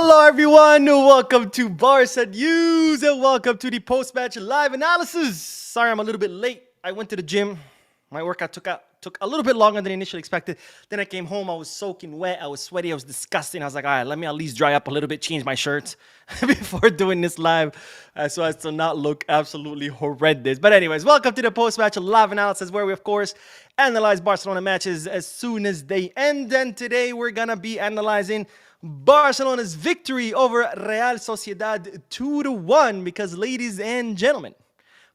Hello everyone, welcome to Barca News and welcome to the post-match live analysis. Sorry I'm a little bit late. I went to the gym. My workout took a little bit longer than initially expected. Then I came home, I was soaking wet, I was sweaty, I was disgusting. I was like, all right, let me at least dry up a little bit, change my shirts before doing this live so as to not look absolutely horrendous. But anyways, welcome to the post-match live analysis where we, of course, analyze Barcelona matches as soon as they end. And today we're going to be analyzing Barcelona's victory over Real Sociedad 2-1 because, ladies and gentlemen,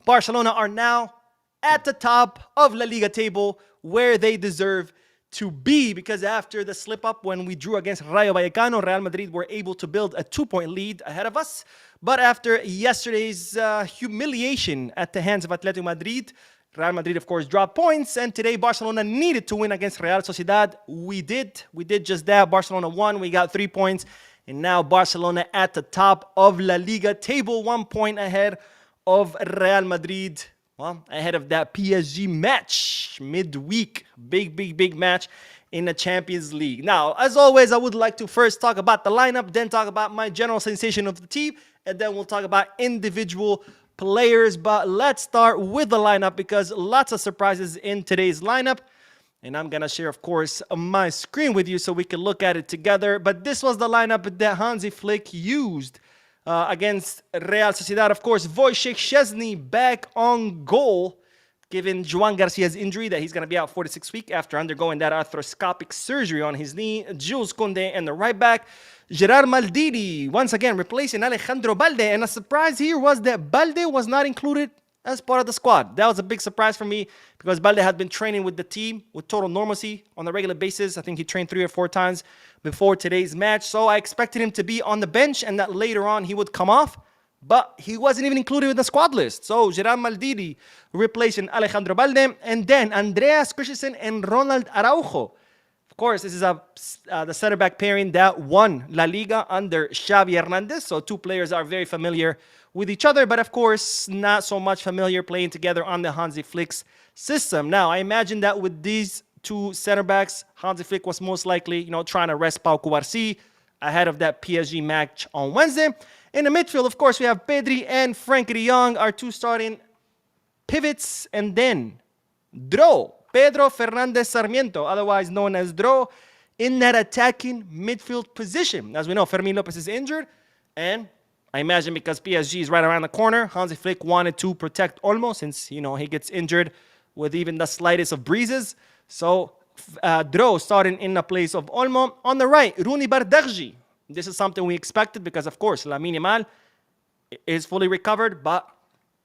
Barcelona are now at the top of La Liga table where they deserve to be, because after the slip-up when we drew against Rayo Vallecano, Real Madrid were able to build a 2-point lead ahead of us. But after yesterday's humiliation at the hands of Atletico Madrid, Real Madrid, of course, dropped points, and today Barcelona needed to win against Real Sociedad. We did just that. Barcelona won. We got 3 points, and now Barcelona at the top of La Liga table, 1 point ahead of Real Madrid. Well, ahead of that PSG match midweek. Big match in the Champions League. Now, as always, I would like to first talk about the lineup, then talk about my general sensation of the team, and then we'll talk about individual players. But let's start with the lineup because lots of surprises in today's lineup. And I'm going to share, of course, my screen with you so we can look at it together. But this was the lineup that Hansi Flick used against Real Sociedad. Of course, Wojciech Szczesny back on goal, given Joan Garcia's injury that he's going to be out 4 to 6 weeks after undergoing that arthroscopic surgery on his knee. Jules Koundé and the right back. Gerard Maldini, once again, replacing Alejandro Balde. And a surprise here was that Balde was not included as part of the squad. That was a big surprise for me because Balde had been training with the team with total normalcy on a regular basis. I think he trained 3 or 4 times before today's match. So I expected him to be on the bench and that later on he would come off. But he wasn't even included in the squad list. So Gerard Maldini replacing Alejandro Balde. And then Andreas Christensen and Ronald Araujo. Of course, this is the center-back pairing that won La Liga under Xavi Hernandez. So 2 players are very familiar with each other, but of course, not so much familiar playing together on the Hansi Flick's system. Now, I imagine that with these 2 center-backs, Hansi Flick was most likely, trying to rest Pau Cubarsí ahead of that PSG match on Wednesday. In the midfield, of course, we have Pedri and Frenkie de Jong, our 2 starting pivots, and then Dro, Pedro Fernandez Sarmiento, otherwise known as Dro, in that attacking midfield position. As we know, Fermin Lopez is injured, and I imagine because PSG is right around the corner, Hansi Flick wanted to protect Olmo since, he gets injured with even the slightest of breezes. So, Dro starting in the place of Olmo. On the right, Rooney Bardghji. This is something we expected because, of course, Lamine Yamal is fully recovered, but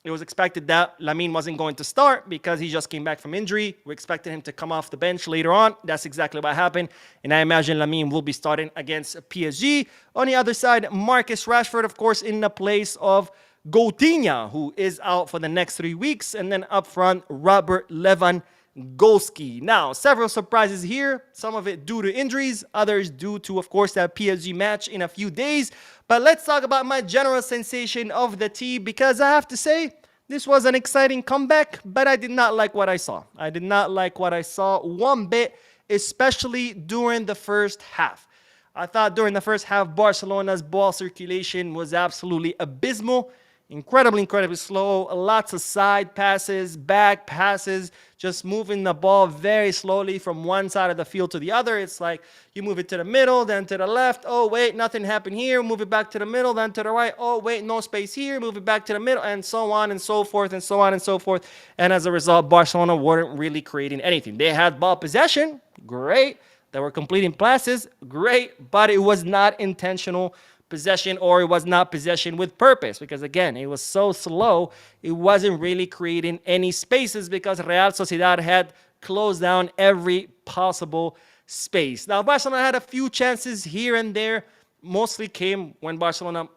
it was expected that Lamine wasn't going to start because he just came back from injury. We expected him to come off the bench later on. That's exactly what happened. And I imagine Lamine will be starting against PSG. On the other side, Marcus Rashford, of course, in the place of Coutinho, who is out for the next 3 weeks. And then up front, Robert Lewandowski. Now, several surprises here. Some of it due to injuries. Others due to, of course, that PSG match in a few days. But let's talk about my general sensation of the team because I have to say, this was an exciting comeback, but I did not like what I saw. I did not like what I saw one bit, especially during the first half. I thought during the first half, Barcelona's ball circulation was absolutely abysmal. Incredibly slow. Lots of side passes, back passes, just moving the ball very slowly from one side of the field to the other. It's like you move it to the middle, then to the left. Oh, wait, nothing happened here. Move it back to the middle, then to the right. Oh, wait, no space here. Move it back to the middle, and so on and so forth, and so on and so forth. And as a result, Barcelona weren't really creating anything. They had ball possession. Great. They were completing passes. Great. But it was not intentional possession, or it was not possession with purpose, because again, it was so slow, it wasn't really creating any spaces because Real Sociedad had closed down every possible space. Now, Barcelona had a few chances here and there, mostly came when Barcelona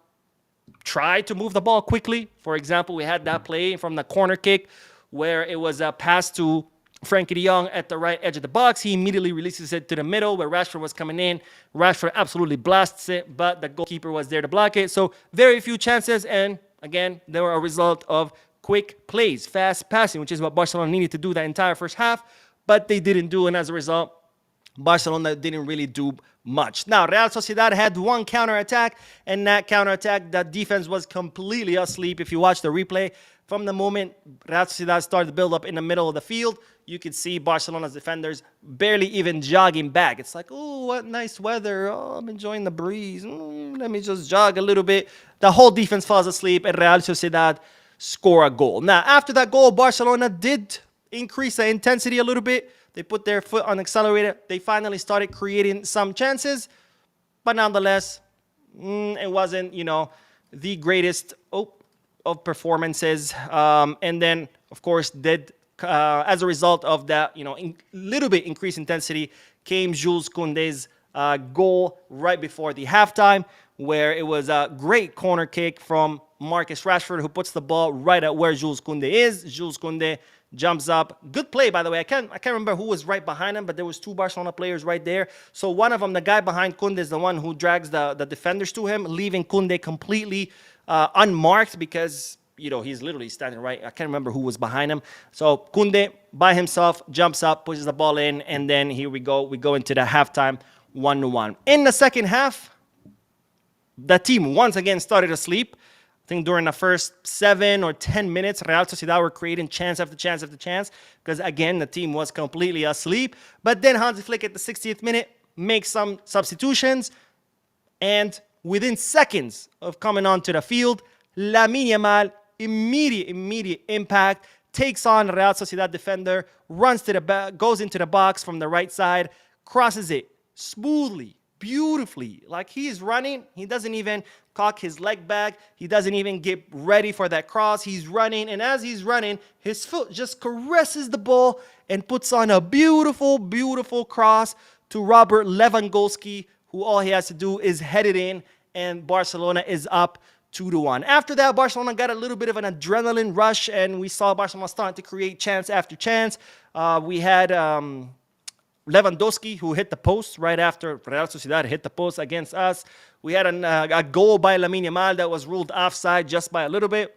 tried to move the ball quickly. For example, we had that play from the corner kick where it was a pass to Frenkie de Jong at the right edge of the box. He immediately releases it to the middle where Rashford was coming in. Rashford absolutely blasts it, but the goalkeeper was there to block it. So very few chances, and again, they were a result of quick plays, fast passing, which is what Barcelona needed to do that entire first half, but they didn't do, and as a result, Barcelona didn't really do much. Now, Real Sociedad had one counter-attack, and that counter-attack, the defense was completely asleep. If you watch the replay, from the moment Real Sociedad started to build up in the middle of the field, you could see Barcelona's defenders barely even jogging back. It's like, oh, what nice weather. Oh, I'm enjoying the breeze. Let me just jog a little bit. The whole defense falls asleep, and Real Sociedad score a goal. Now, after that goal, Barcelona did increase the intensity a little bit. They put their foot on the accelerator. They finally started creating some chances. But nonetheless, it wasn't, the greatest of performances. And then, of course, as a result of that, little bit increased intensity, came Jules Koundé's goal right before the halftime, where it was a great corner kick from Marcus Rashford, who puts the ball right at where Jules Koundé is. Jules Koundé jumps up. Good play, by the way. I can't remember who was right behind him, but there was two Barcelona players right there. So one of them, the guy behind Koundé, is the one who drags the defenders to him, leaving Koundé completely unmarked because, he's literally standing right. I can't remember who was behind him. So Koundé, by himself, jumps up, pushes the ball in, and then here we go. We go into the halftime 1-1. In the second half, the team once again started to sleep. I think during the first 7 or 10 minutes, Real Sociedad were creating chance after chance after chance because, again, the team was completely asleep. But then Hansi Flick at the 60th minute makes some substitutions, and within seconds of coming onto the field, Lamine Yamal, immediate impact, takes on Real Sociedad defender, runs to the back, goes into the box from the right side, crosses it smoothly, beautifully. Like, he is running. He doesn't even cock his leg back. He doesn't even get ready for that cross. He's running, and as he's running, his foot just caresses the ball and puts on a beautiful, beautiful cross to Robert Lewandowski, who all he has to do is head it in, and Barcelona is up 2-1. After that, Barcelona got a little bit of an adrenaline rush, and we saw Barcelona starting to create chance after chance. We had Lewandowski, who hit the post right after Real Sociedad hit the post against us. We had a goal by Lamine Yamal that was ruled offside just by a little bit.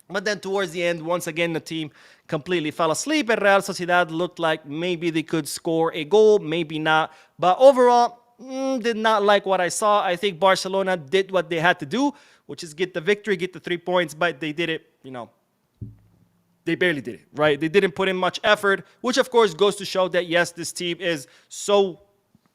But then towards the end, once again, the team completely fell asleep, and Real Sociedad looked like maybe they could score a goal, maybe not. But overall, did not like what I saw. I think Barcelona did what they had to do, which is get the victory, get the 3 points, but they did it, they barely did it, right? They didn't put in much effort, which of course goes to show that, yes, this team is so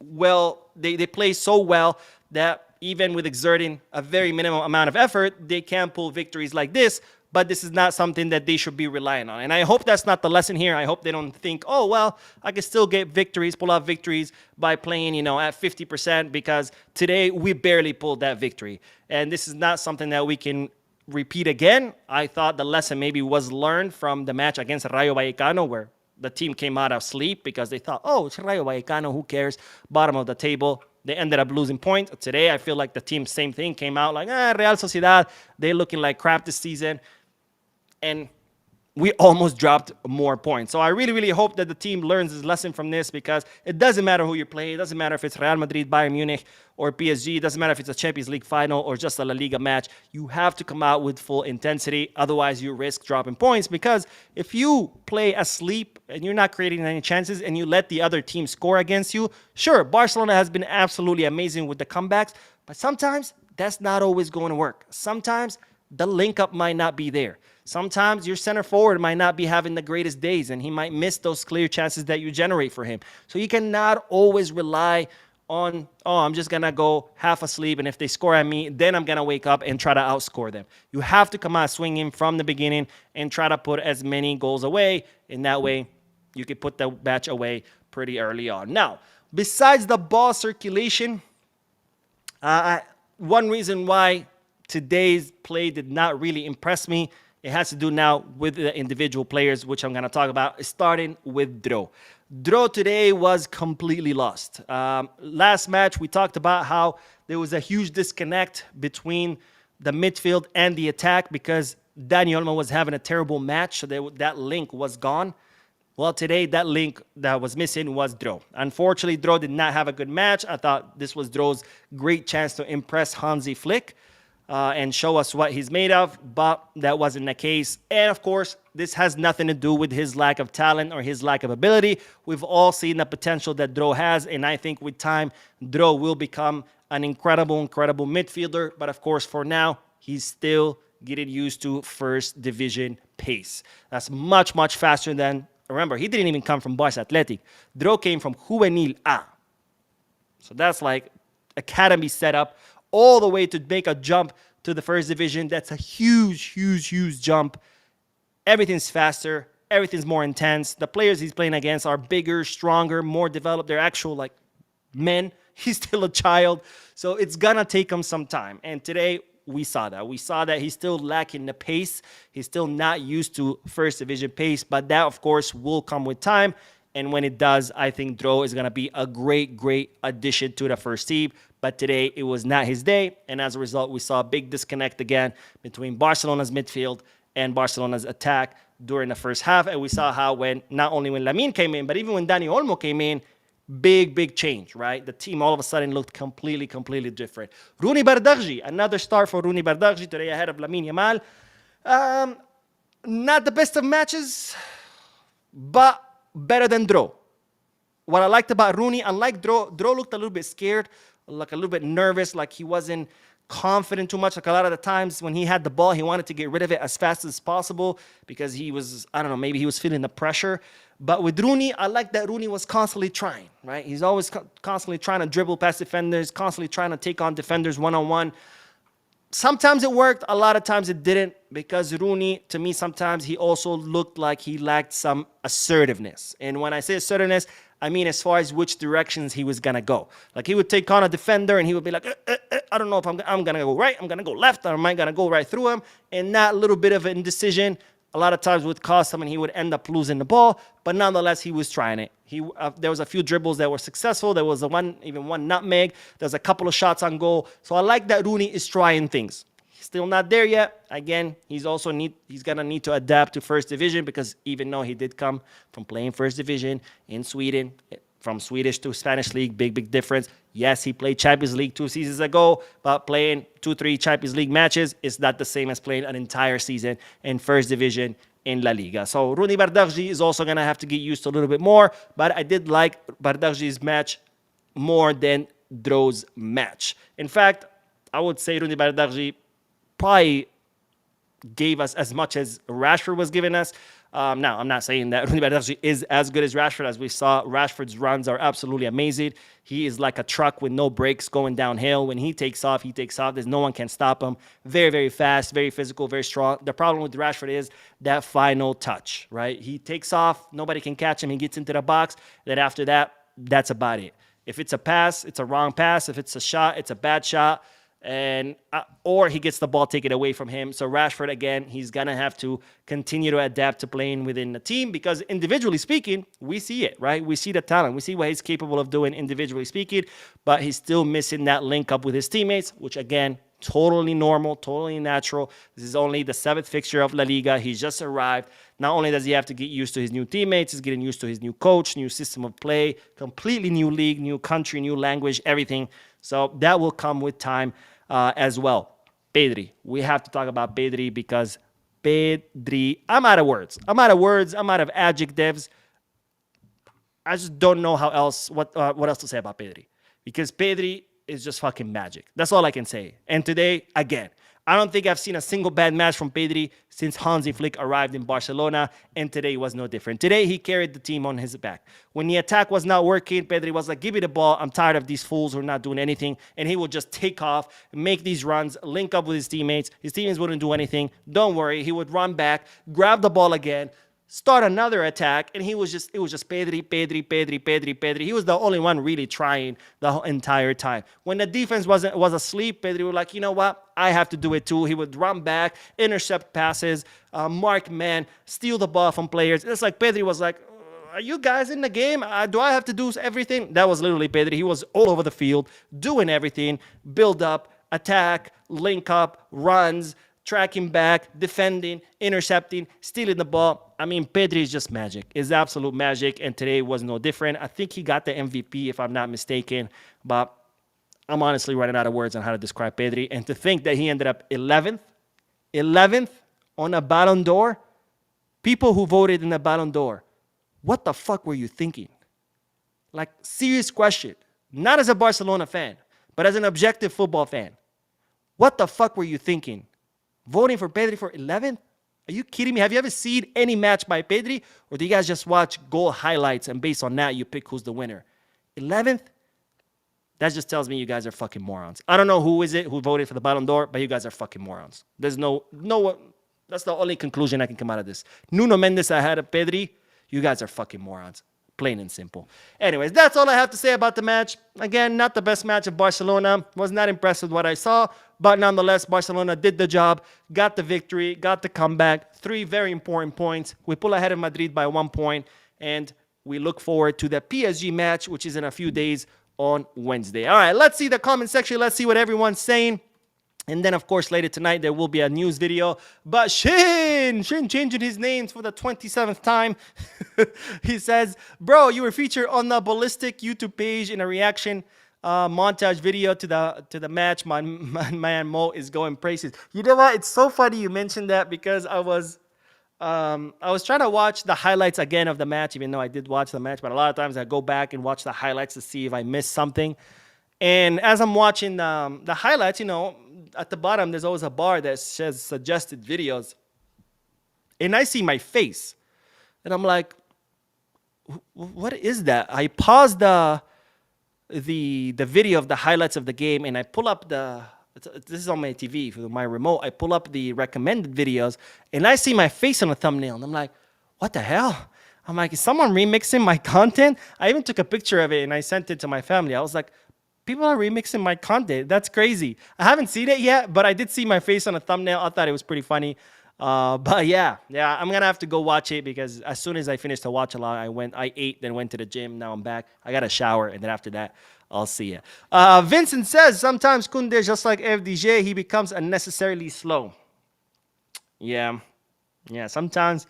well, they play so well that even with exerting a very minimum amount of effort, they can pull victories like this, but this is not something that they should be relying on. And I hope that's not the lesson here. I hope they don't think, oh, well, I can still get victories, pull out victories by playing, at 50%, because today we barely pulled that victory. And this is not something that we can repeat again. I thought the lesson maybe was learned from the match against Rayo Vallecano, where the team came out of sleep because they thought, oh, it's Rayo Vallecano, who cares? Bottom of the table. They ended up losing points. Today, I feel like the team, same thing, came out like, Real Sociedad, they're looking like crap this season. And we almost dropped more points. So I really, really hope that the team learns this lesson from this, because it doesn't matter who you play. It doesn't matter if it's Real Madrid, Bayern Munich, or PSG. It doesn't matter if it's a Champions League final or just a La Liga match. You have to come out with full intensity. Otherwise, you risk dropping points, because if you play asleep and you're not creating any chances and you let the other team score against you, sure, Barcelona has been absolutely amazing with the comebacks, but sometimes that's not always going to work. Sometimes the link-up might not be there. Sometimes your center forward might not be having the greatest days, and he might miss those clear chances that you generate for him. So you cannot always rely on, oh, I'm just going to go half asleep, and if they score at me, then I'm going to wake up and try to outscore them. You have to come out swinging from the beginning and try to put as many goals away, and that way you can put the match away pretty early on. Now, besides the ball circulation, one reason why today's play did not really impress me, it has to do now with the individual players, which I'm going to talk about, starting with Dro. Dro today was completely lost. Last match, we talked about how there was a huge disconnect between the midfield and the attack because Dani Olmo was having a terrible match, so that link was gone. Well, today, that link that was missing was Dro. Unfortunately, Dro did not have a good match. I thought this was Dro's great chance to impress Hansi Flick. and show us what he's made of, but that wasn't the case. And of course, this has nothing to do with his lack of talent or his lack of ability. We've all seen the potential that Dro has, and I think with time, Dro will become an incredible midfielder. But of course, for now, he's still getting used to first division pace. That's much faster than, remember, he didn't even come from Barça Athletic. Dro came from Juvenil A. So that's like academy setup all the way to make a jump to the first division. That's a huge jump. Everything's faster. Everything's more intense. The players he's playing against are bigger, stronger, more developed. They're actual like men. He's still a child. So it's gonna take him some time. And today we saw that. We saw that he's still lacking the pace. He's still not used to first division pace. But that, of course, will come with time. And when it does, I think Dro is going to be a great addition to the first team. But today, it was not his day. And as a result, we saw a big disconnect again between Barcelona's midfield and Barcelona's attack during the first half. And we saw how not only when Lamine came in, but even when Dani Olmo came in, big change, right? The team all of a sudden looked completely different. Rooney Bardghji, another start for Rooney Bardghji today ahead of Lamine Yamal. Not the best of matches, but better than Dro. What I liked about Rooney, unlike Dro looked a little bit scared, like a little bit nervous, like he wasn't confident too much. Like a lot of the times when he had the ball, he wanted to get rid of it as fast as possible because he was, I don't know, maybe he was feeling the pressure. But with Rooney, I like that Rooney was constantly trying, right? He's always constantly trying to dribble past defenders, constantly trying to take on defenders one-on-one. Sometimes it worked, a lot of times it didn't, because Rooney, to me, sometimes he also looked like he lacked some assertiveness. And when I say assertiveness, I mean as far as which directions he was going to go. Like he would take on a defender and he would be like, I don't know if I'm going to go right, I'm going to go left, or am I going to go right through him? And that little bit of indecision a lot of times would cost him and he would end up losing the ball. But nonetheless, he was trying it. There was a few dribbles that were successful. There was even one nutmeg. There's a couple of shots on goal. So I like that Rooney is trying things. He's still not there yet. Again, he's gonna need to adapt to first division, because even though he did come from playing first division in Sweden, from Swedish to Spanish league, big difference. Yes, he played Champions League 2 seasons ago, but playing 2-3 Champions League matches is not the same as playing an entire season in first division in La Liga. So Rooney Bardghji is also going to have to get used to a little bit more, but I did like Bardghji's match more than Dro's match. In fact, I would say Rooney Bardghji probably gave us as much as Rashford was giving us. Now, I'm not saying that Rooney Bardghji is as good as Rashford. As we saw, Rashford's runs are absolutely amazing. He is like a truck with no brakes going downhill. When he takes off, he takes off. There's no one can stop him. Very fast, very physical, very strong. The problem with Rashford is that final touch, right? He takes off. Nobody can catch him. He gets into the box. Then after that, that's about it. If it's a pass, it's a wrong pass. If it's a shot, it's a bad shot. Or he gets the ball taken away from him. So Rashford, again, he's going to have to continue to adapt to playing within the team, because individually speaking, we see it, right? We see the talent. We see what he's capable of doing individually speaking, but he's still missing that link up with his teammates, which, again, totally normal, totally natural. This is only the 7th fixture of La Liga. He's just arrived. Not only does he have to get used to his new teammates, he's getting used to his new coach, new system of play, completely new league, new country, new language, everything. So that will come with time as well. Pedri. We have to talk about Pedri, because Pedri, I'm out of words. I'm out of adjectives. I just don't know what else to say about Pedri, because Pedri is just fucking magic. That's all I can say. And today, again, I don't think I've seen a single bad match from Pedri since Hansi Flick arrived in Barcelona, and today was no different. Today, he carried the team on his back. When the attack was not working, Pedri was like, give me the ball. I'm tired of these fools who are not doing anything. And he would just take off, make these runs, link up with his teammates. His teammates wouldn't do anything. Don't worry. He would run back, grab the ball again, start another attack, and it was just Pedri. He was the only one really trying the whole entire time. When the defense was asleep, Pedri was like, you know what? I have to do it too. He would run back, intercept passes, mark man, steal the ball from players. It's like Pedri was like, are you guys in the game? Do I have to do everything? That was literally Pedri. He was all over the field, doing everything, build up, attack, link up, runs, tracking back, defending, intercepting, stealing the ball. I mean, Pedri is just magic. It's absolute magic, and today was no different. I think he got the MVP, if I'm not mistaken. But I'm honestly running out of words on how to describe Pedri. And to think that he ended up 11th on a Ballon d'Or. People who voted in the Ballon d'Or, what the fuck were you thinking? Like, serious question. Not as a Barcelona fan, but as an objective football fan. What the fuck were you thinking? Voting for Pedri for 11th? Are you kidding me? Have you ever seen any match by Pedri? Or do you guys just watch goal highlights and based on that you pick who's the winner? 11th? That just tells me you guys are fucking morons. I don't know who is it who voted for the Ballon d'Or, but you guys are fucking morons. There's no, that's the only conclusion I can come out of this. Nuno Mendes ahead of Pedri, you guys are fucking morons. Plain and simple. Anyways, that's all I have to say about the match. Again, not the best match of Barcelona. Was not impressed with what I saw. But nonetheless, Barcelona did the job, got the victory, got the comeback. 3 very important points. We pull ahead of Madrid by 1 point. And we look forward to the PSG match, which is in a few days on Wednesday. All right, let's see the comment section. Let's see what everyone's saying. And then, of course, later tonight, there will be a news video. But Shin changing his names for the 27th time. He says, bro, you were featured on the Ballistic YouTube page in a reaction montage video to the match. My man Mo is going places. You know what? It's so funny you mentioned that because I was trying to watch the highlights again of the match, even though I did watch the match. But a lot of times I go back and watch the highlights to see if I missed something. And as I'm watching the highlights, you know, at the bottom, there's always a bar that says suggested videos. And I see my face. And I'm like, what is that? I pause the video of the highlights of the game, and I pull up this is on my TV, with my remote. I pull up the recommended videos, and I see my face on the thumbnail. And I'm like, what the hell? I'm like, is someone remixing my content? I even took a picture of it, and I sent it to my family. I was like, people are remixing my content. That's crazy. I haven't seen it yet, but I did see my face on a thumbnail. I thought it was pretty funny. But yeah, I'm going to have to go watch it because as soon as I finished the watch along, I ate, then went to the gym. Now I'm back. I got a shower, and then after that, I'll see you. Vincent says, sometimes Koundé, just like FDJ, he becomes unnecessarily slow. Yeah, sometimes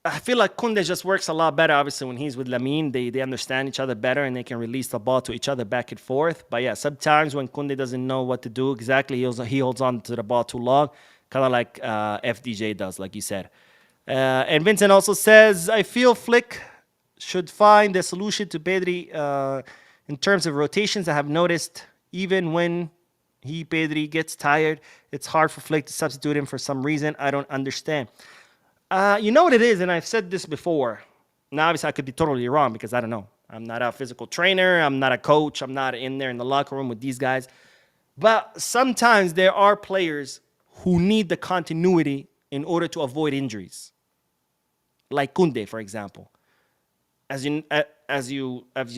I feel like Koundé just works a lot better, obviously, when he's with Lamine. They understand each other better, and they can release the ball to each other back and forth. But yeah, sometimes when Koundé doesn't know what to do exactly, he holds on to the ball too long, kind of like FDJ does, like you said. And Vincent also says, I feel Flick should find the solution to Pedri in terms of rotations. I have noticed even when Pedri gets tired, it's hard for Flick to substitute him for some reason. I don't understand. You know what it is, and I've said this before. Now, obviously, I could be totally wrong because I don't know. I'm not a physical trainer. I'm not a coach. I'm not in there in the locker room with these guys. But sometimes there are players who need the continuity in order to avoid injuries. Like Koundé, for example. As you've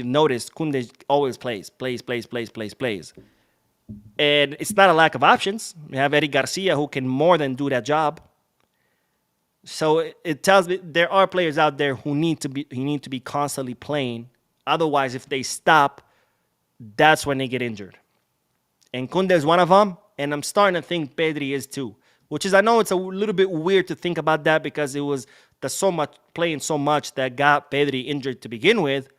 noticed, Koundé always plays. And it's not a lack of options. We have Eddie Garcia who can more than do that job. So it tells me there are players out there who need to be constantly playing. Otherwise, if they stop, that's when they get injured. And Koundé is one of them, and I'm starting to think Pedri is too. Which is, I know it's a little bit weird to think about that because it was playing so much that got Pedri injured to begin with.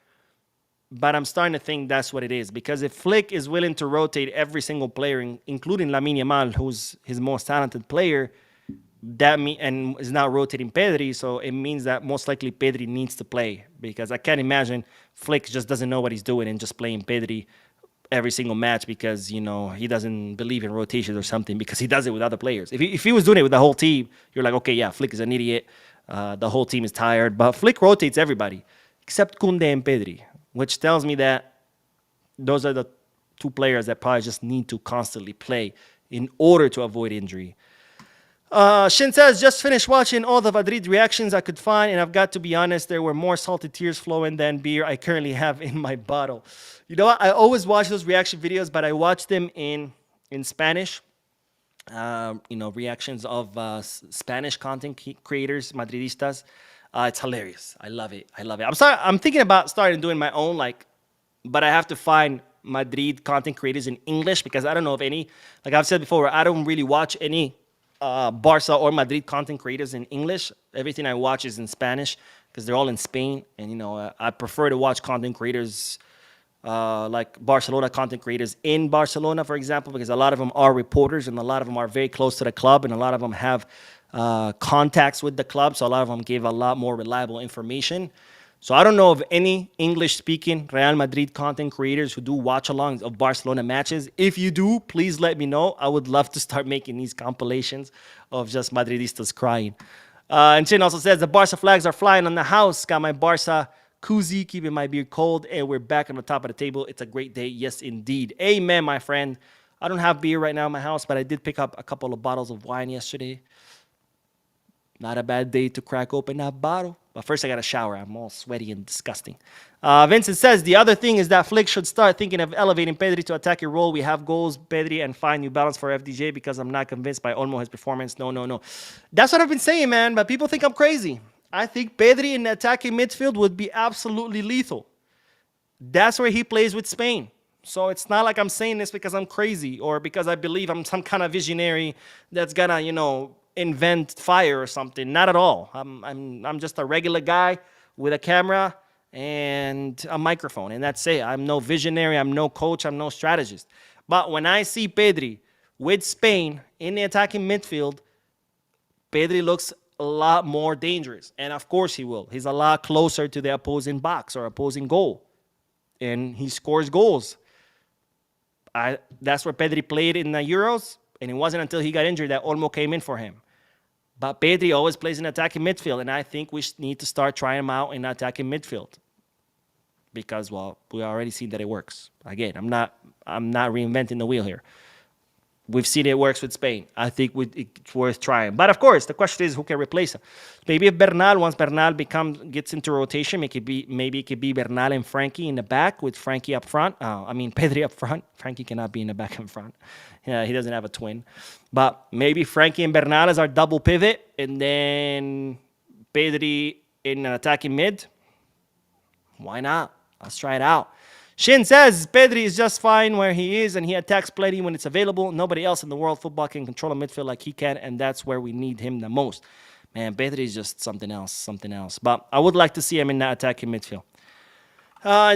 But I'm starting to think that's what it is. Because if Flick is willing to rotate every single player, including Lamine Yamal, who's his most talented player, and is now rotating Pedri, so it means that most likely Pedri needs to play, because I can't imagine Flick just doesn't know what he's doing and just playing Pedri every single match because, you know, he doesn't believe in rotations or something, because he does it with other players. If he was doing it with the whole team, you're like, okay, yeah, Flick is an idiot. The whole team is tired. But Flick rotates everybody except Koundé and Pedri, which tells me that those are the two players that probably just need to constantly play in order to avoid injury. Shin says, just finished watching all the Madrid reactions I could find, and I've got to be honest, there were more salty tears flowing than beer I currently have in my bottle. You know what? I always watch those reaction videos, but I watch them in Spanish. Reactions of Spanish content creators, Madridistas. It's hilarious. I love it. I'm thinking about starting doing my own, but I have to find Madrid content creators in English, because I don't know of any. Like I've said before, I don't really watch any Barca or Madrid content creators in English. Everything I watch is in Spanish because they're all in Spain, and I prefer to watch content creators like Barcelona content creators in Barcelona, for example, because a lot of them are reporters and a lot of them are very close to the club and a lot of them have contacts with the club. So a lot of them give a lot more reliable information. So I don't know of any English-speaking Real Madrid content creators who do watch-alongs of Barcelona matches. If you do, please let me know. I would love to start making these compilations of just Madridistas crying. And Chin also says, the Barca flags are flying on the house. Got my Barca koozie, keeping my beer cold, and we're back on the top of the table. It's a great day. Yes, indeed. Amen, my friend. I don't have beer right now in my house, but I did pick up a couple of bottles of wine yesterday. Not a bad day to crack open that bottle. But first, I got to shower. I'm all sweaty and disgusting. Vincent says, the other thing is that Flick should start thinking of elevating Pedri to attacking role. We have goals, Pedri, and find new balance for FDJ because I'm not convinced by Olmo, his performance. No. That's what I've been saying, man. But people think I'm crazy. I think Pedri in the attacking midfield would be absolutely lethal. That's where he plays with Spain. So it's not like I'm saying this because I'm crazy or because I believe I'm some kind of visionary that's gonna, invent fire or something. Not at all. I'm just a regular guy with a camera and a microphone, and that's it. I'm no visionary. I'm no coach. I'm no strategist. But when I see Pedri with Spain in the attacking midfield, Pedri looks a lot more dangerous. And of course he will. He's a lot closer to the opposing box or opposing goal. And he scores goals. That's where Pedri played in the Euros. And it wasn't until he got injured that Olmo came in for him. But Pedri always plays in attacking midfield. And I think we need to start trying him out in attacking midfield. Because, well, we already seen that it works. Again, I'm not reinventing the wheel here. We've seen it works with Spain. I think it's worth trying. But of course, the question is who can replace him. Maybe if once Bernal gets into rotation, maybe it could be Bernal and Frankie in the back with Frankie up front. Pedri up front. Frankie cannot be in the back and front. Yeah, he doesn't have a twin. But maybe Frankie and Bernal as our double pivot, and then Pedri in an attacking mid. Why not? Let's try it out. Shin says Pedri is just fine where he is and he attacks plenty when it's available. Nobody else in the world football can control a midfield like he can, and that's where we need him the most. Man, Pedri is just something else. But I would like to see him in that attacking midfield.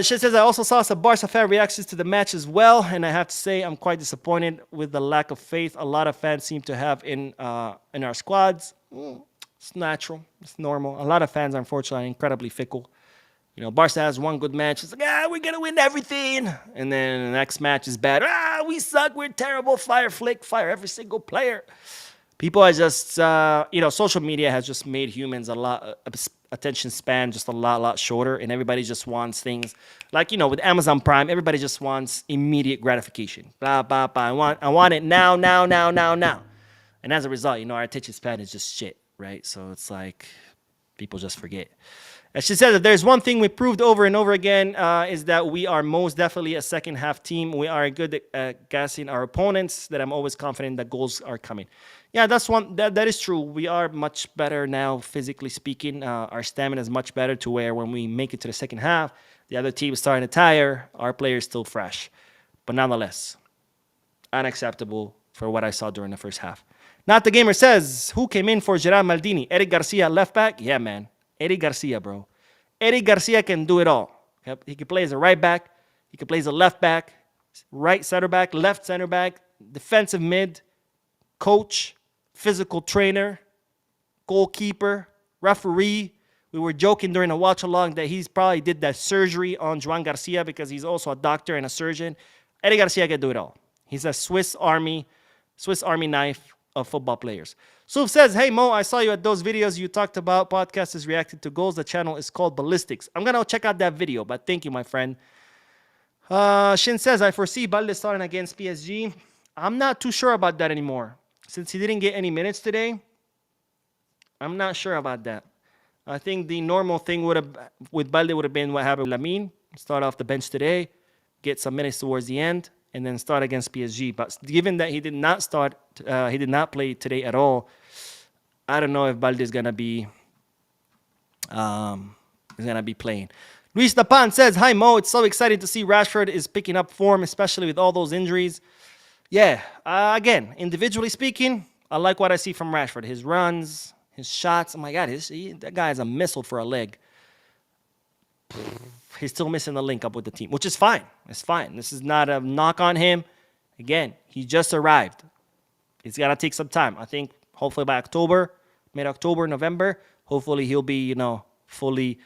Shin says, I also saw some Barca fan reactions to the match as well, and I have to say I'm quite disappointed with the lack of faith a lot of fans seem to have in our squads. It's natural. It's normal. A lot of fans, unfortunately, are incredibly fickle. Barca has one good match. It's like, we're going to win everything. And then the next match is bad. We suck. We're terrible. Fire Flick. Fire every single player. People are just, social media has just made humans attention span just a lot shorter. And everybody just wants things. Like, with Amazon Prime, everybody just wants immediate gratification. Blah, blah, blah. I want it now. And as a result, our attention span is just shit, right? So it's like people just forget. As she said, that there's one thing we proved over and over again is that we are most definitely a second half team. We are good at gassing our opponents, that I'm always confident that goals are coming. Yeah, that is true. We are much better now, physically speaking. Our stamina is much better to where when we make it to the second half, the other team is starting to tire. Our player is still fresh. But nonetheless, unacceptable for what I saw during the first half. Not the Gamer says, who came in for Gerard Maldini? Eric Garcia, left back? Yeah, man. Eric Garcia, bro. Eric Garcia can do it all. He can play as a right back. He can play as a left back, right center back, left center back, defensive mid, coach, physical trainer, goalkeeper, referee. We were joking during a watch-along that he's probably did that surgery on Joan Garcia because he's also a doctor and a surgeon. Eric Garcia can do it all. He's a Swiss Army knife of football players. Suf says, hey Mo, I saw you at those videos you talked about. Podcast is reacted to goals. The channel is called Ballistics. I'm going to check out that video, but thank you, my friend. Shin says, I foresee Balde starting against PSG. I'm not too sure about that anymore. Since he didn't get any minutes today, I'm not sure about that. I think the normal thing with Balde would have been what happened with Lamine. Start off the bench today, get some minutes towards the end, and then start against PSG. But given that he did not play today at all, I don't know if Balde is gonna be playing. Luis Tapan says, hi Mo, it's so exciting to see Rashford is picking up form, especially with all those injuries. Yeah, again, individually speaking, I like what I see from Rashford. His runs, his shots. Oh my God, that guy is a missile for a leg. he's still missing the link up with the team, which is fine. It's fine. This is not a knock on him. Again, he just arrived. It's got to take some time. I think hopefully by October, mid-October, November, hopefully he'll be, fully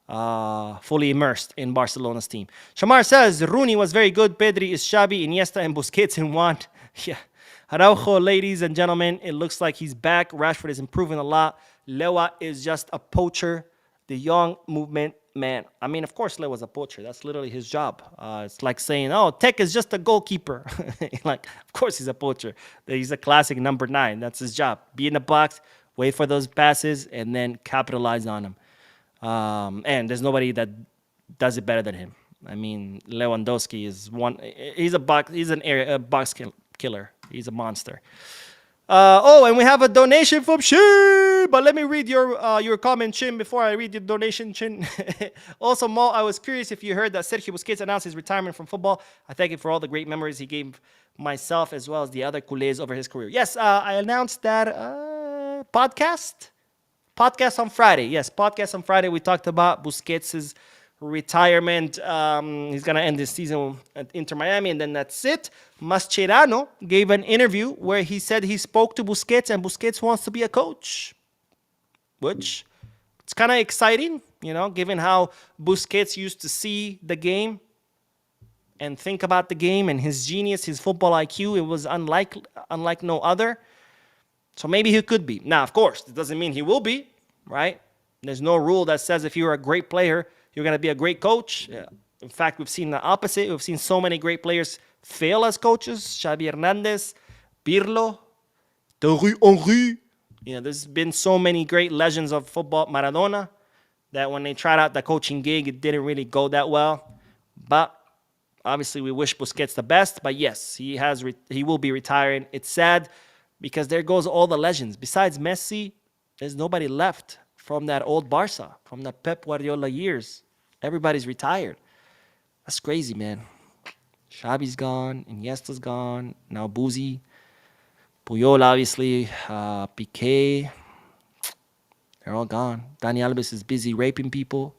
immersed in Barcelona's team. Shamar says, Rooney was very good. Pedri is Xavi, Iniesta, and Busquets in one. Yeah. Araujo, ladies and gentlemen, it looks like he's back. Rashford is improving a lot. Lewa is just a poacher. The young movement, man. I mean, of course, Lewa's a poacher. That's literally his job. It's like saying, oh, Tech is just a goalkeeper. Like, of course he's a poacher. He's a classic number 9. That's his job. Be in the box, wait for those passes, and then capitalize on them. And there's nobody that does it better than him. I mean, Lewandowski is one. He's a box killer. He's a monster. And we have a donation from Shin. But let me read your comment, Shin, before I read your donation, Shin. Also, Mo, I was curious if you heard that Sergio Busquets announced his retirement from football. I thank him for all the great memories he gave myself as well as the other culés over his career. Yes, I announced that podcast on Friday. Yes, podcast on Friday. We talked about Busquets' retirement. He's going to end this season at Inter Miami, and then that's it. Mascherano gave an interview where he said he spoke to Busquets, and Busquets wants to be a coach, which it's kind of exciting, given how Busquets used to see the game and think about the game and his genius, his football IQ. It was unlike no other. So maybe he could be. Now, of course, it doesn't mean he will be, right? There's no rule that says if you're a great player, you're going to be a great coach. Yeah. In fact, we've seen the opposite. We've seen so many great players fail as coaches. Xavi Hernandez, Pirlo, Thierry Henry. There's been so many great legends of football. Maradona, that when they tried out the coaching gig, it didn't really go that well. But obviously, we wish Busquets the best. But yes, he will be retiring. It's sad because there goes all the legends. Besides Messi, there's nobody left from that old Barca, from the Pep Guardiola years. Everybody's retired. That's crazy, man. Xavi's gone. Iniesta's gone. Now Buzi. Puyol, obviously. Piqué. They're all gone. Dani Alves is busy raping people.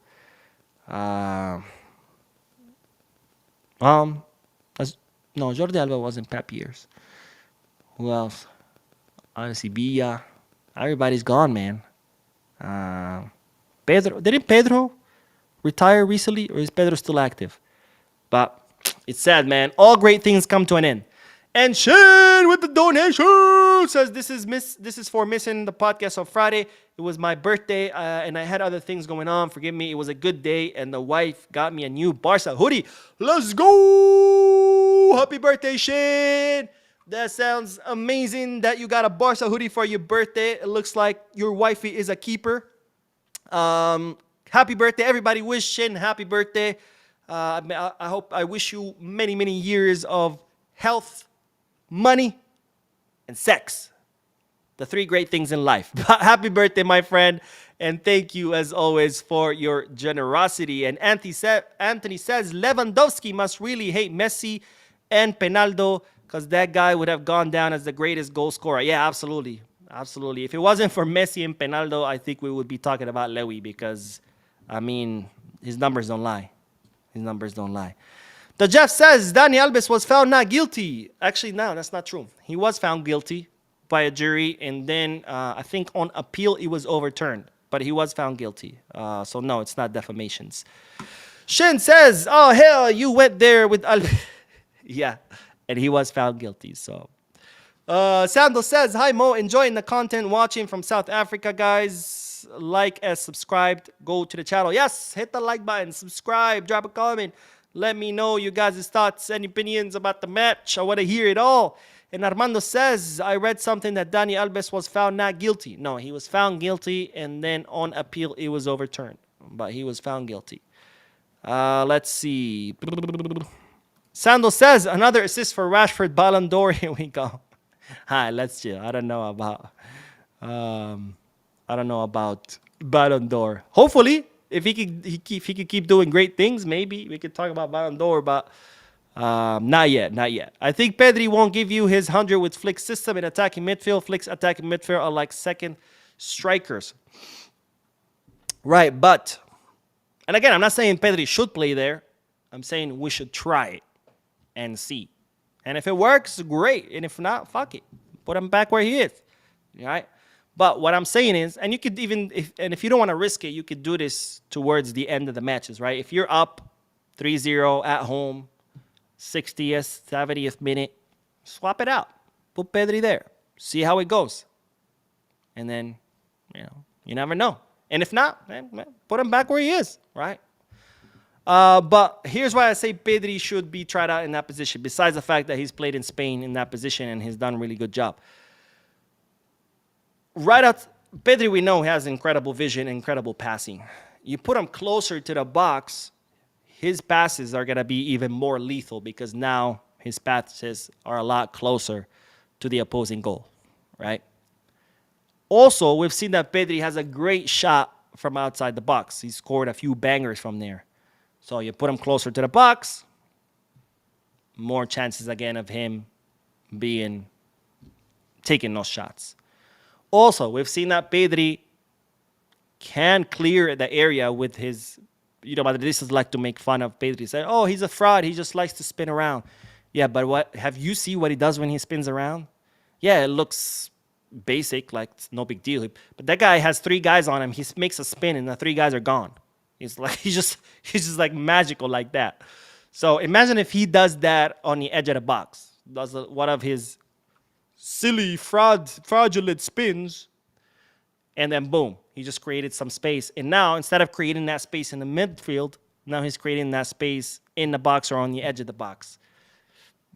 No, Jordi Alba wasn't Pep years. Who else? Obviously, Villa. Everybody's gone, man. Pedro. Didn't Pedro retire recently, or is Pedro still active? But it's sad, man. All great things come to an end. And Shin with the donation says this is for missing the podcast on Friday. It was my birthday, and I had other things going on. Forgive me. It was a good day, and the wife got me a new Barca hoodie. Let's go! Happy birthday, Shin! That sounds amazing that you got a Barca hoodie for your birthday. It looks like your wifey is a keeper. Happy birthday. Everybody wish Shin happy birthday. I wish you many, many years of health, money, and sex. The 3 great things in life. Happy birthday, my friend. And thank you, as always, for your generosity. And Anthony says Lewandowski must really hate Messi and Penaldo, because that guy would have gone down as the greatest goal scorer. Yeah, absolutely. Absolutely. If it wasn't for Messi and Penaldo, I think we would be talking about Lewy because, I mean, his numbers don't lie. His numbers don't lie. The Jeff says Dani Alves was found not guilty. Actually, no, that's not true. He was found guilty by a jury, and then I think on appeal it was overturned. But he was found guilty. So, no, it's not defamations. Shin says, oh, hell, you went there with Alves. Yeah. And he was found guilty, so. Sandal says, hi, Mo. Enjoying the content, watching from South Africa, guys. Like and subscribed. Go to the channel. Yes, hit the like button. Subscribe. Drop a comment. Let me know you guys' thoughts and opinions about the match. I want to hear it all. And Armando says, I read something that Dani Alves was found not guilty. No, he was found guilty, and then on appeal, it was overturned. But he was found guilty. Let's see. Sandal says, another assist for Rashford, Ballon d'Or. Here we go. Hi, let's chill. I don't know about Ballon d'Or. Hopefully, if he could keep doing great things, maybe we could talk about Ballon d'Or, but not yet. I think Pedri won't give you his 100 with Flick's system in attacking midfield. Flick's attacking midfield are like second strikers. Right, but And again, I'm not saying Pedri should play there. I'm saying we should try it and see. And if it works, great. And if not, fuck it. Put him back where he is. All right? But what I'm saying is, and you could even, if you don't want to risk it, you could do this towards the end of the matches, right? If you're up 3-0 at home, 60th, 70th minute, swap it out. Put Pedri there. See how it goes. And then, you never know. And if not, put him back where he is, right? But here's why I say Pedri should be tried out in that position, besides the fact that he's played in Spain in that position and he's done a really good job. Right out, Pedri, we know, has incredible vision, incredible passing. You put him closer to the box, his passes are going to be even more lethal because now his passes are a lot closer to the opposing goal, right? Also, we've seen that Pedri has a great shot from outside the box. He scored a few bangers from there. So you put him closer to the box, more chances again of him taking those shots. Also, we've seen that Pedri can clear the area with his, Madridistas like to make fun of Pedri. Say, oh, he's a fraud. He just likes to spin around. Yeah, but have you seen what he does when he spins around? Yeah, it looks basic, like it's no big deal. But that guy has 3 guys on him. He makes a spin and the 3 guys are gone. He's just like magical like that. So imagine if he does that on the edge of the box. Does one of his silly fraudulent spins, and then boom, he just created some space. And now instead of creating that space in the midfield, now he's creating that space in the box or on the edge of the box.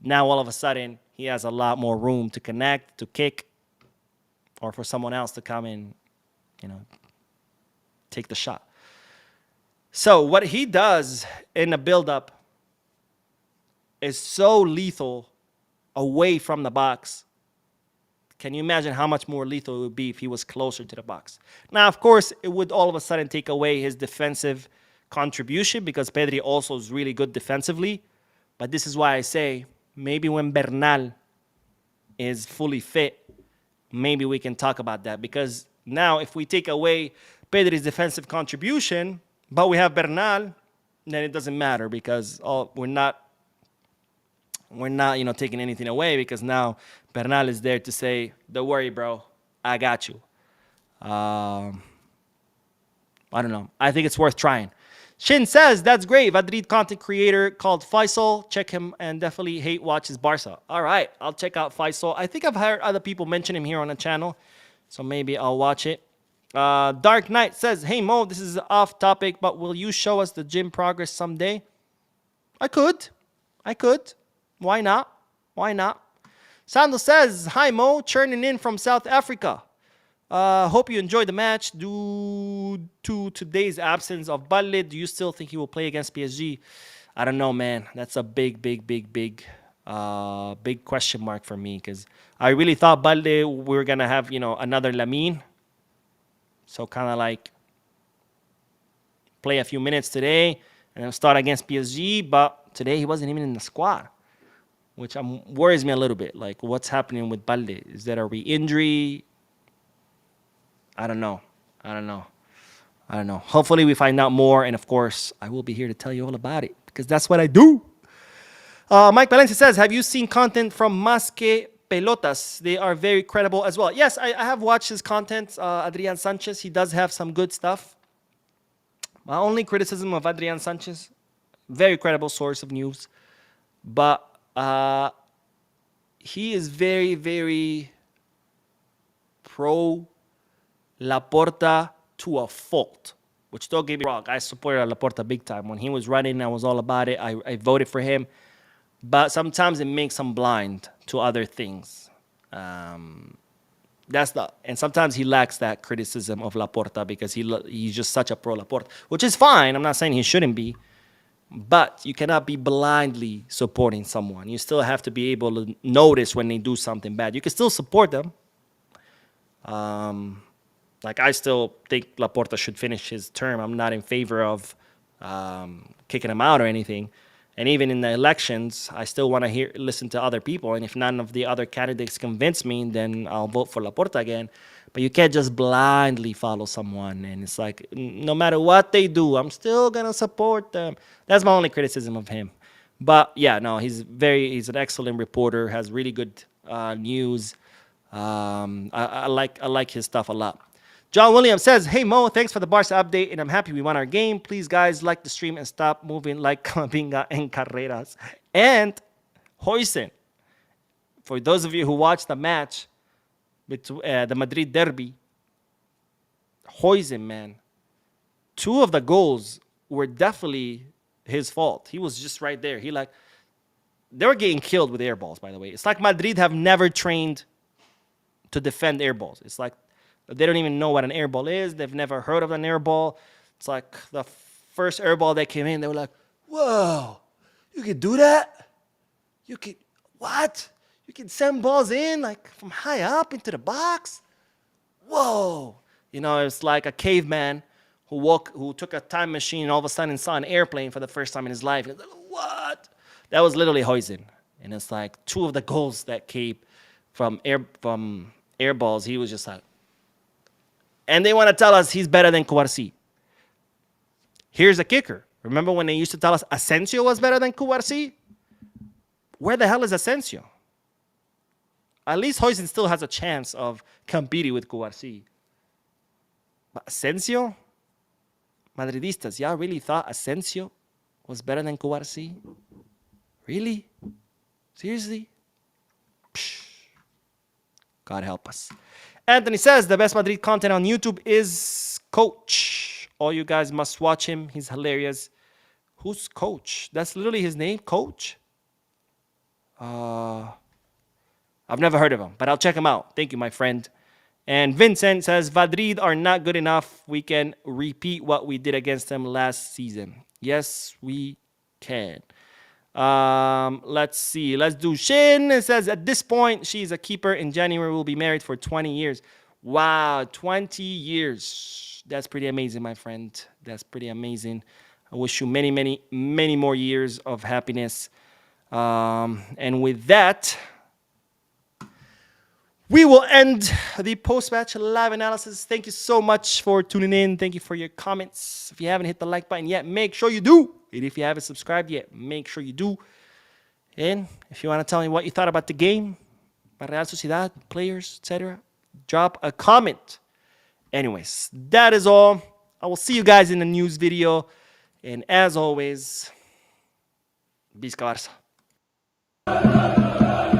Now all of a sudden he has a lot more room to connect, to kick, or for someone else to come in, take the shot. So what he does in the build-up is so lethal away from the box. Can you imagine how much more lethal it would be if he was closer to the box? Now, of course, it would all of a sudden take away his defensive contribution because Pedri also is really good defensively. But this is why I say maybe when Bernal is fully fit, maybe we can talk about that. Because now if we take away Pedri's defensive contribution, but we have Bernal, then it doesn't matter because we're not taking anything away because now Bernal is there to say, don't worry, bro, I got you. I don't know. I think it's worth trying. Shin says, that's great. Madrid content creator called Faisal. Check him and definitely hate watches Barca. All right, I'll check out Faisal. I think I've heard other people mention him here on the channel, so maybe I'll watch it. Dark Knight says, hey Mo, this is off topic, but will you show us the gym progress someday? I could. Why not? Sandal says, hi Mo, churning in from South Africa. Hope you enjoyed the match. Due to today's absence of Balde, do you still think he will play against PSG? I don't know, man. That's a big question mark for me because I really thought Balde we were going to have, another Lamine. So kind of like play a few minutes today and then start against PSG. But today he wasn't even in the squad, which worries me a little bit. Like, what's happening with Balde? Is that a re-injury? I don't know. Hopefully we find out more. And, of course, I will be here to tell you all about it because that's what I do. Mike Valencia says, have you seen content from Masque Pelotas? They are very credible as well. Yes, I have watched his content. Adrian Sanchez, he does have some good stuff. My only criticism of Adrian Sanchez, very credible source of news. But he is very, very pro Laporta to a fault. Which, don't get me wrong, I supported Laporta big time. When he was running, I was all about it. I voted for him. But sometimes it makes him blind to other things. And sometimes he lacks that criticism of Laporta because he's just such a pro Laporta, which is fine. I'm not saying he shouldn't be. But you cannot be blindly supporting someone. You still have to be able to notice when they do something bad. You can still support them. Like, I still think Laporta should finish his term. I'm not in favor of kicking him out or anything. And even in the elections, I still want to listen to other people. And if none of the other candidates convince me, then I'll vote for Laporta again. But you can't just blindly follow someone. And it's like, no matter what they do, I'm still going to support them. That's my only criticism of him. But yeah, no, he's an excellent reporter, has really good news. I like his stuff a lot. John Williams says, hey Mo, thanks for the Barca update, and I'm happy we won our game. Please guys, like the stream and stop moving like Camavinga and Carreras. And Huijsen, for those of you who watched the match, the Madrid derby, Huijsen, man, 2 of the goals were definitely his fault. He was just right there. They were getting killed with air balls, by the way. It's like Madrid have never trained to defend air balls. It's like they don't even know what an air ball is. They've never heard of an air ball. It's like the first air ball that came in, they were like, whoa, you can do that? You can, what? You can send balls in like from high up into the box? Whoa. You know, it's like a caveman who took a time machine and all of a sudden saw an airplane for the first time in his life. He was like, what? That was literally Huijsen. And it's like 2 of the goals that came from air balls, he was just like, and they want to tell us he's better than Cubarsí. Here's the kicker. Remember when they used to tell us Asensio was better than Cubarsí? Where the hell is Asensio? At least Huijsen still has a chance of competing with Cubarsí. But Asensio? Madridistas, y'all really thought Asensio was better than Cubarsí? Really? Seriously? Psh. God help us. Anthony says the best Madrid content on YouTube is Coach. All you guys must watch him. He's hilarious. Who's Coach? That's literally his name, Coach? I've never heard of him, but I'll check him out. Thank you, my friend. And Vincent says, Madrid are not good enough. We can repeat what we did against them last season. Yes, we can. Let's see. Let's do Shin. It says, at this point, she's a keeper. In January, we'll be married for 20 years. Wow, 20 years. That's pretty amazing, my friend. That's pretty amazing. I wish you many, many, many more years of happiness. And with that, we will end the post-match live analysis. Thank you so much for tuning in. Thank you for your comments. If you haven't hit the like button yet, make sure you do. And if you haven't subscribed yet, make sure you do. And if you want to tell me what you thought about the game, about Real Sociedad, players, etc., drop a comment. Anyways, that is all. I will see you guys in the news video. And as always, Visca Barça.